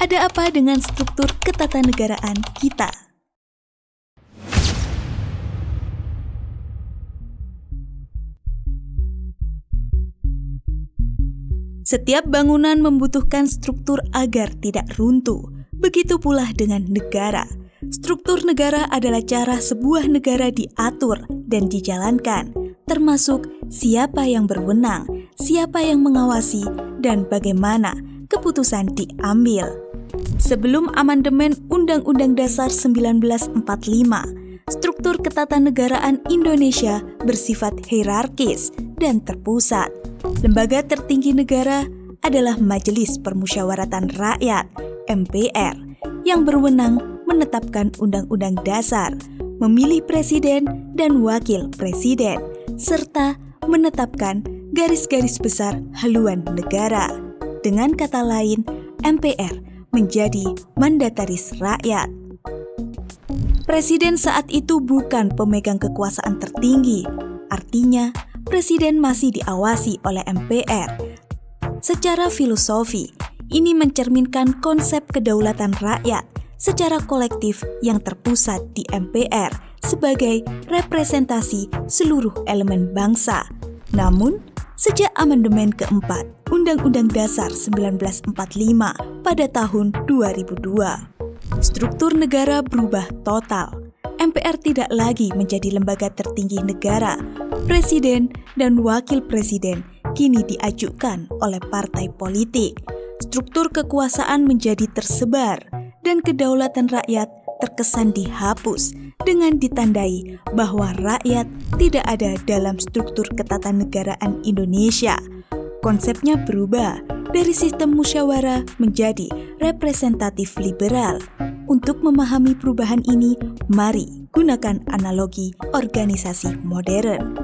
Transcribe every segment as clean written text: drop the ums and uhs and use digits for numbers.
Ada apa dengan struktur ketatanegaraan kita? Setiap bangunan membutuhkan struktur agar tidak runtuh. Begitu pula dengan negara. Struktur negara adalah cara sebuah negara diatur dan dijalankan, termasuk siapa yang berwenang, siapa yang mengawasi, dan bagaimana keputusan diambil. Sebelum amandemen Undang-Undang Dasar 1945, struktur ketatanegaraan Indonesia bersifat hierarkis dan terpusat. Lembaga tertinggi negara adalah Majelis Permusyawaratan Rakyat (MPR) yang berwenang menetapkan undang-undang dasar, memilih presiden dan wakil presiden, serta menetapkan garis-garis besar haluan negara. Dengan kata lain, MPR menjadi mandataris rakyat. Presiden saat itu bukan pemegang kekuasaan tertinggi, artinya presiden masih diawasi oleh MPR. Secara filosofi, ini mencerminkan konsep kedaulatan rakyat secara kolektif yang terpusat di MPR sebagai representasi seluruh elemen bangsa. Namun, sejak amandemen keempat Undang-Undang Dasar 1945 pada tahun 2002, struktur negara berubah total. MPR tidak lagi menjadi lembaga tertinggi negara. Presiden dan wakil presiden kini diajukan oleh partai politik. Struktur kekuasaan menjadi tersebar dan kedaulatan rakyat terkesan dihapus dengan ditandai bahwa rakyat tidak ada dalam struktur ketatanegaraan Indonesia. Konsepnya berubah dari sistem musyawarah menjadi representatif liberal. Untuk memahami perubahan ini, mari gunakan analogi organisasi modern.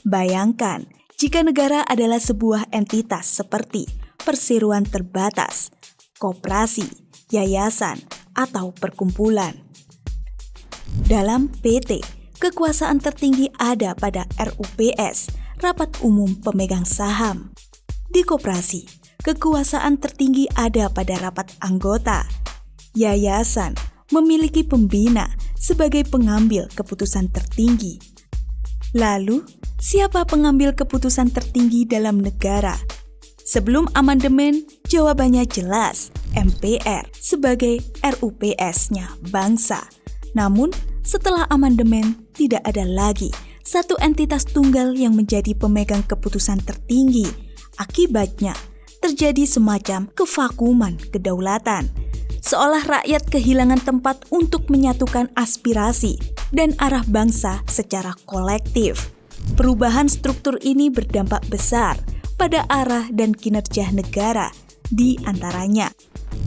Bayangkan jika negara adalah sebuah entitas seperti perseroan terbatas, koperasi, yayasan, atau perkumpulan. Dalam PT, kekuasaan tertinggi ada pada RUPS, Rapat Umum Pemegang Saham. Di koperasi, kekuasaan tertinggi ada pada rapat anggota. Yayasan memiliki pembina sebagai pengambil keputusan tertinggi. Lalu, siapa pengambil keputusan tertinggi dalam negara? Sebelum amandemen, jawabannya jelas, MPR sebagai RUPS-nya bangsa. Namun, setelah amandemen, tidak ada lagi satu entitas tunggal yang menjadi pemegang keputusan tertinggi. Akibatnya, terjadi semacam kevakuman kedaulatan. Seolah rakyat kehilangan tempat untuk menyatukan aspirasi dan arah bangsa secara kolektif. Perubahan struktur ini berdampak besar pada arah dan kinerja negara. Di antaranya,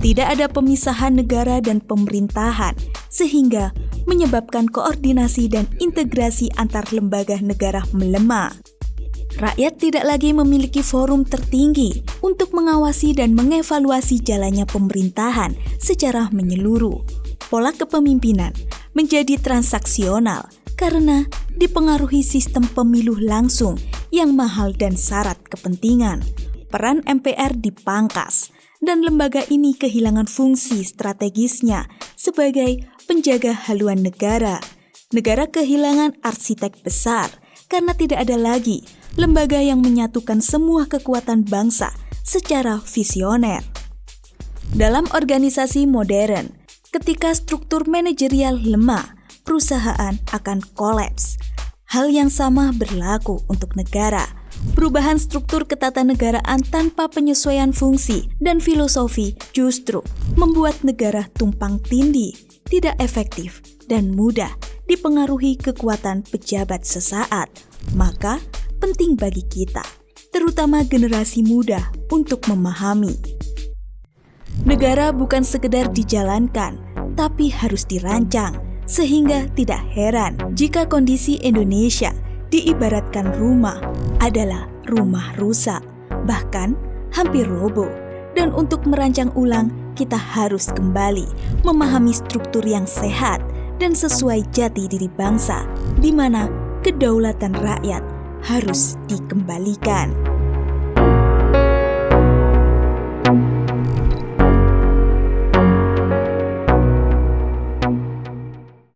tidak ada pemisahan negara dan pemerintahan, sehingga menyebabkan koordinasi dan integrasi antar lembaga negara melemah. Rakyat tidak lagi memiliki forum tertinggi untuk mengawasi dan mengevaluasi jalannya pemerintahan secara menyeluruh. Pola kepemimpinan menjadi transaksional karena dipengaruhi sistem pemilu langsung yang mahal dan syarat kepentingan. Peran MPR dipangkas dan lembaga ini kehilangan fungsi strategisnya sebagai penjaga haluan negara. Negara kehilangan arsitek besar karena tidak ada lagi lembaga yang menyatukan semua kekuatan bangsa secara visioner. Dalam organisasi modern, ketika struktur manajerial lemah, perusahaan akan kolaps. Hal yang sama berlaku untuk negara. Perubahan struktur ketatanegaraan tanpa penyesuaian fungsi dan filosofi justru membuat negara tumpang tindih, tidak efektif, dan mudah dipengaruhi kekuatan pejabat sesaat. Maka, penting bagi kita, terutama generasi muda, untuk memahami. Negara bukan sekedar dijalankan, tapi harus dirancang, sehingga tidak heran jika kondisi Indonesia diibaratkan rumah adalah rumah rusak, bahkan hampir roboh. Dan untuk merancang ulang, kita harus kembali memahami struktur yang sehat dan sesuai jati diri bangsa, di mana kedaulatan rakyat harus dikembalikan.